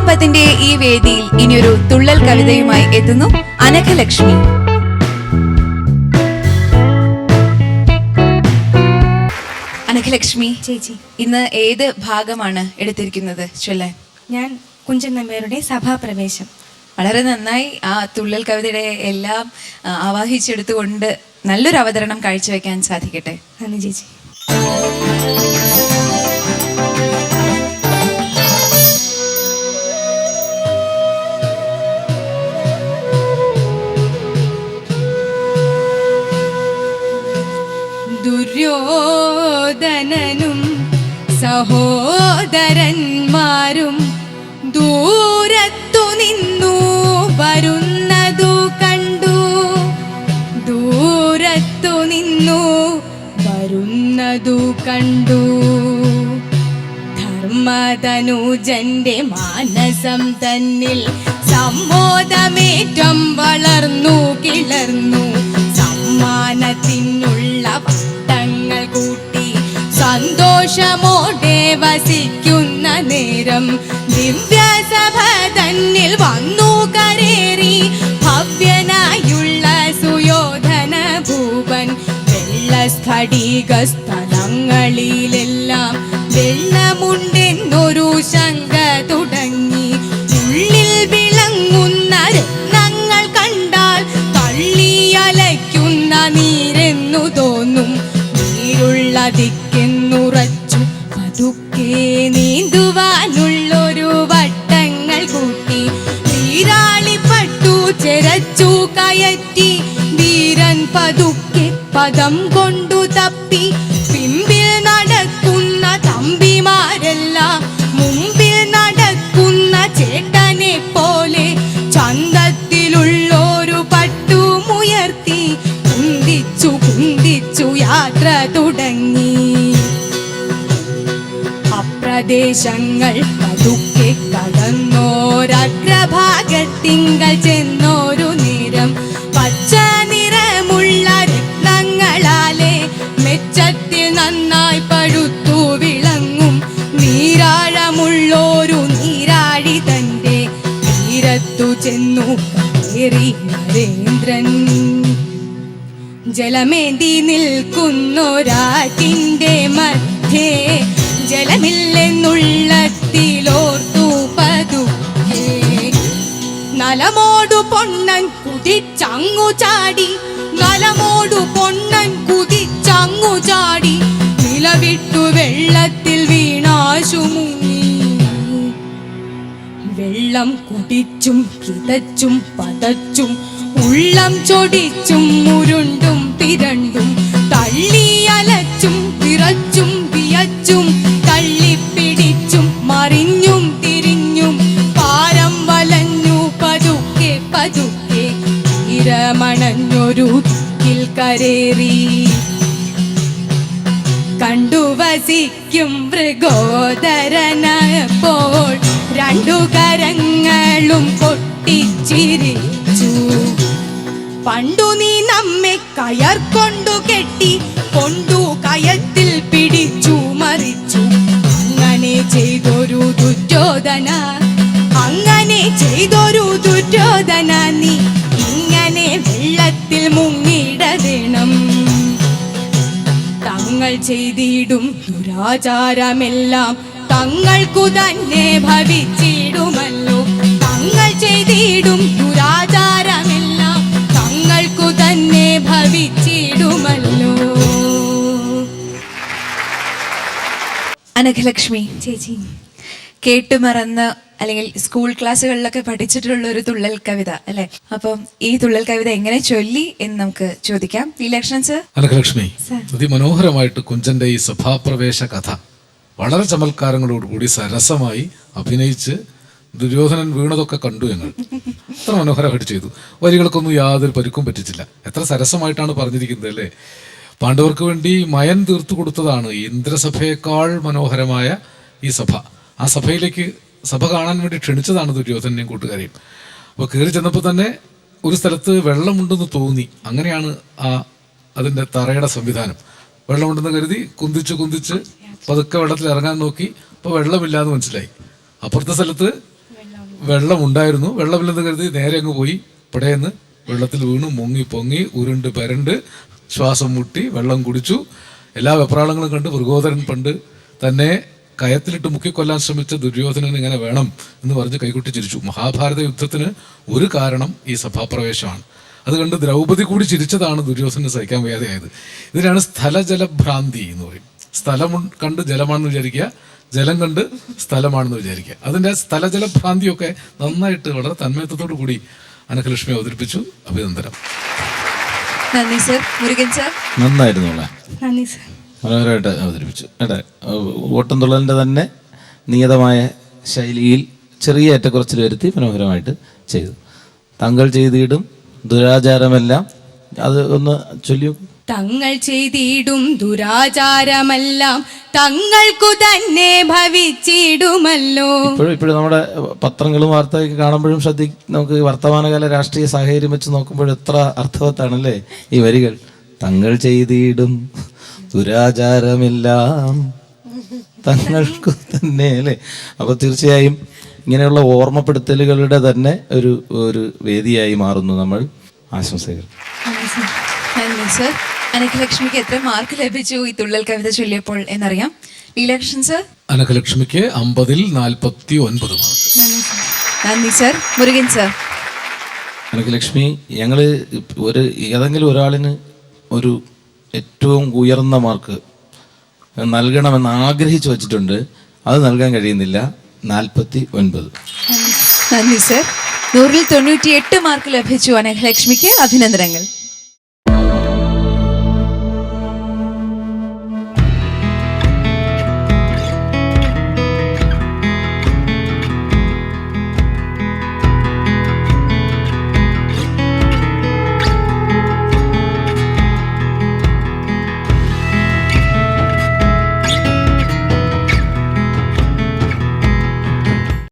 സമാപത്തിന്റെ ഈ വേദിയിൽ ഇനിയൊരു തുള്ളൽ കവിതയുമായി എത്തുന്നു അനഘലക്ഷ്മി. അനഘലക്ഷ്മി ചേച്ചി, ഇന്ന് ഏത് ഭാഗമാണ് എടുത്തിരിക്കുന്നത് ചൊല്ലാൻ? ഞാൻ കുഞ്ചൻ നമ്പ്യാരുടെ സഭാപ്രവേശം. വളരെ നന്നായി. ആ തുള്ളൽ കവിതയുടെ എല്ലാം ആവാഹിച്ചെടുത്തുകൊണ്ട് നല്ലൊരു അവതരണം കാഴ്ചവെക്കാൻ സാധിക്കട്ടെ. നന്ദി ചേച്ചി. ദുര്യോധനനും സഹോദരന്മാരും ദൂരത്തു നിന്നു വരുന്നതു കണ്ടു. ദൂരത്തു നിന്നു വരുന്നതു കണ്ടു. ധർമ്മധനുജന്റെ മാനസം തന്നിൽ സമ്മോദമേറ്റം വളർന്നു കിളർന്നു. സമ്മാനത്തിനുള്ള വട്ടങ്ങൾ കൂട്ടി സന്തോഷമോടെ വസിക്കുന്ന നേരം ദിവ്യസഭ തന്നിൽ വന്നു കരേറി ഭവ്യനായുള്ള സുയോധന ഭൂപൻ. വെള്ളസ്ഫടിക സ്ഥലങ്ങളിലെല്ലാം വെള്ളമുണ്ടെന്നൊരു ശങ്ക തുടങ്ങി. ഉള്ളിൽ വിളങ്ങുന്ന രത്നങ്ങൾ കണ്ടാൽ തള്ളിയലയ്ക്കുന്ന നീരെന്നു തോന്നും. നീരുള്ള ദിക്കെന്നുറച്ചു പതുക്കെ നീന്തുവാനുള്ളൊരു വട്ടങ്ങൾ കൂട്ടി നീരാളിപ്പട്ടു ചെരച്ചു കയറ്റി ധീരൻ പതുക്കെ പദം കൊണ്ടു തപ്പി. പിമ്പിൽ നടക്കുന്ന തമ്പിമാരെല്ലാം മുമ്പിൽ നടക്കുന്ന ചേട്ടനെ പോലെ ചന്തത്തിലുള്ളൊരു പട്ടുമുയർത്തി കുന്തിച്ചു കുന്തിച്ചു യാത്ര തുടങ്ങി. അപ്രദേശങ്ങൾ പതുക്കെ കടന്നോരഗ്രഭാഗത്തിങ്കൽ ചെന്നോരു നേരം പച്ച നിറമുള്ള രത്നങ്ങളാലെ മെച്ചത്തിൽ നന്നായി പഴുത്തു വിളങ്ങും നീരാഴമുള്ളൊരു നീരാഴി തന്റെ തീരത്തു ചെന്നു കയറി നരേന്ദ്രൻ. ജലമേന്തി നിൽക്കുന്നൊരാറ്റിന്റെ മധ്യേ ജലമില്ലെന്നുള്ളത്തിലോർത്തു പതുക്കെ നലമോടു പൊണ്ണൻ കുതിച്ചങ്ങു ചാടി. നലമോടു പൊണ്ണൻ കുതിച്ചങ്ങു ചാടി. നിലവിട്ടു വെള്ളത്തിൽ വീണാശു മുങ്ങി. വെള്ളം കുടിച്ചും കിതച്ചും പതച്ചും ഉള്ളം ചൊടിച്ചും മുരുണ്ടും പിരണ്ടും തള്ളിയലച്ചും വിറച്ചും വിയച്ചും തള്ളിപ്പിടിച്ചും മറിഞ്ഞും തിരിഞ്ഞും പാരം വലഞ്ഞു പതുക്കെ പതുക്കെ തീരമണഞ്ഞൊരു ദിക്കിൽ കരേറി. കണ്ടു വസിക്കും മൃഗോദരനപ്പോൾ രണ്ടു കരങ്ങളും പൊട്ടിച്ചിരിച്ചു. പണ്ടു നീ നമ്മെ കയർ കൊണ്ടു കെട്ടി കൊണ്ടു കയത്തിൽ പിടിച്ചു മറിച്ചു. അങ്ങനെ ചെയ്തൊരു ദുര്യോധന, അങ്ങനെ ചെയ്തൊരു ദുര്യോധന, നീ ഇങ്ങനെ വെള്ളത്തിൽ മുങ്ങിടവേണം. തങ്ങൾ ചെയ്തിടും ദുരാചാരമെല്ലാം തങ്ങൾക്കു തന്നെ ഭവിച്ചിടുമല്ലോ. തങ്ങൾ ചെയ്തിടും ദുരാചാരമെല്ലാം തങ്ങൾക്കു തന്നെ ഭവിച്ചിടുമല്ലോ. അനഘലക്ഷ്മി ചേച്ചി, കേട്ടുമറന്ന് അല്ലെങ്കിൽ സ്കൂൾ ക്ലാസ്സുകളിലൊക്കെ പഠിച്ചിട്ടുള്ള ഒരു തുള്ളൽ കവിത അല്ലെ? അപ്പം ഈ തുള്ളൽ കവിത എങ്ങനെ ചൊല്ലി എന്ന് നമുക്ക് ചോദിക്കാം. ലക്ഷ്മൺ സർ. അനഘലക്ഷ്മി, അതിമനോഹരമായിട്ട് കുഞ്ചന്റെ ഈ സഭാപ്രവേശ കഥ വളരെ ചമൽക്കാരങ്ങളോടുകൂടി സരസമായി അഭിനയിച്ച് ദുര്യോധനൻ വീണതൊക്കെ കണ്ടു ഞങ്ങൾ. എത്ര മനോഹരമായിട്ട് ചെയ്തു. വരികൾക്കൊന്നും യാതൊരു പരിക്കും പറ്റിച്ചില്ല. എത്ര സരസമായിട്ടാണ് പറഞ്ഞിരിക്കുന്നത് അല്ലേ? പാണ്ഡവർക്ക് വേണ്ടി മയൻ തീർത്തു കൊടുത്തതാണ് ഇന്ദ്രസഭയേക്കാൾ മനോഹരമായ ഈ സഭ. ആ സഭയിലേക്ക് സഭ കാണാൻ വേണ്ടി ക്ഷണിച്ചതാണ് ദുര്യോധനെയും കൂട്ടുകാരെയും. അപ്പോൾ കയറി ചെന്നപ്പോൾ തന്നെ ഒരു സ്ഥലത്ത് വെള്ളമുണ്ടെന്ന് തോന്നി. അങ്ങനെയാണ് അതിൻ്റെ തറയുടെ സംവിധാനം. വെള്ളമുണ്ടെന്ന് കരുതി കുന്തിച്ച് പതുക്കെ വെള്ളത്തിൽ ഇറങ്ങാൻ നോക്കി. അപ്പോൾ വെള്ളമില്ലാന്ന് മനസ്സിലായി. അപ്പുറത്തെ സ്ഥലത്ത് വെള്ളമുണ്ടായിരുന്നു. വെള്ളമില്ലെന്ന് കരുതി നേരെ അങ്ങ് പോയി. പിടയെന്ന് വെള്ളത്തിൽ വീണു, മുങ്ങി പൊങ്ങി ഉരുണ്ട് പരണ്ട് ശ്വാസം മുട്ടി വെള്ളം കുടിച്ചു. എല്ലാ വെപ്രാളങ്ങളും കണ്ട് മൃഗോദരൻ പണ്ട് തന്നെ കയത്തിലിട്ട് മുക്കിക്കൊല്ലാൻ ശ്രമിച്ച ദുര്യോധനൻ ഇങ്ങനെ വേണം എന്ന് പറഞ്ഞ് കൈകൊട്ടി ചിരിച്ചു. മഹാഭാരത യുദ്ധത്തിന് ഒരു കാരണം ഈ സഭാപ്രവേശമാണ്. അത് കണ്ട് ദ്രൗപദി കൂടി ചിരിച്ചതാണ് ദുര്യോധനന് സഹിക്കാൻ വയ്യാതെയായത്. ഇതിനാണ് സ്ഥലജലഭ്രാന്തി എന്ന് പറയും. സ്ഥലം കണ്ട് ജലമാണെന്ന് വിചാരിക്കുക, ജലം കണ്ട് സ്ഥലമാണെന്ന് വിചാരിക്കുക. അതിൻ്റെ സ്ഥലജലഭ്രാന്തിയൊക്കെ നന്നായിട്ട് വളരെ തന്മയത്വത്തോടു കൂടി അനഘലക്ഷ്മി അവതരിപ്പിച്ചു. അഭിനന്ദനം. നന്ദി സർ. മുരുകൻ സർ. നന്നായിരുന്നു. നന്ദി സർ. മനോഹരമായിട്ട് അവതരിപ്പിച്ചു. ഓട്ടംതുള്ളലിൻ്റെ തന്നെ നിയതമായ ശൈലിയിൽ ചെറിയ ഏറ്റക്കുറച്ചിൽ വരുത്തി മനോഹരമായിട്ട് ചെയ്തു. താങ്കൾ ചെയ്തിടും ദുരാചാരമെല്ലാം, അത് ഒന്ന് ചൊല്ലിയോ. തങ്ങൾ ചെയ്തിടും ദുരാചാരമെല്ലാം തങ്ങൾക്കു തന്നെ ഭവിച്ചിടുമല്ലോ. ഇപ്പോഴും നമ്മുടെ പത്രങ്ങളും വാർത്തയൊക്കെ കാണുമ്പോഴും നമുക്ക് വർത്തമാനകാല രാഷ്ട്രീയ സാഹചര്യം വെച്ച് നോക്കുമ്പോൾ എത്ര അർത്ഥവത്താണല്ലേ ഈ വരികൾ. തങ്ങൾ ചെയ്തിടും ദുരാചാരമെല്ലാം തങ്ങൾക്കു തന്നെ അല്ലേ. അപ്പോൾ തീർച്ചയായും ഇങ്ങനെയുള്ള ഓർമ്മപ്പെടുത്തലുകളുടെ തന്നെ ഒരു വേദിയായി മാറുന്നു നമ്മൾ. ആശംസകൾ. നന്ദി സർ. അനഘലക്ഷ്മിക്ക് എത്ര മാർക്ക് ലഭിച്ചു ഈ തുള്ളൽ കവിത ചൊല്ലിയപ്പോൾ എന്നറിയാം. ലീലാകൃഷ്ണൻ സർ. അനഘലക്ഷ്മിക്ക് 50-ൽ 49 മാർക്ക്. നന്ദി സർ. മുരുകൻ സർ. അനഘലക്ഷ്മി, ഞങ്ങൾ ഏതെങ്കിലും ഒരാളിന് ഒരു ഏറ്റവും ഉയർന്ന മാർക്ക് നൽകണമെന്ന് ആഗ്രഹിച്ചു വച്ചിട്ടുണ്ട്. അത് നൽകാൻ കഴിയുന്നില്ല. 49. നന്ദി സർ. 100-ൽ 98 മാർക്ക് ലഭിച്ചു അനഘലക്ഷ്മിക്ക്. അഭിനന്ദനങ്ങൾ.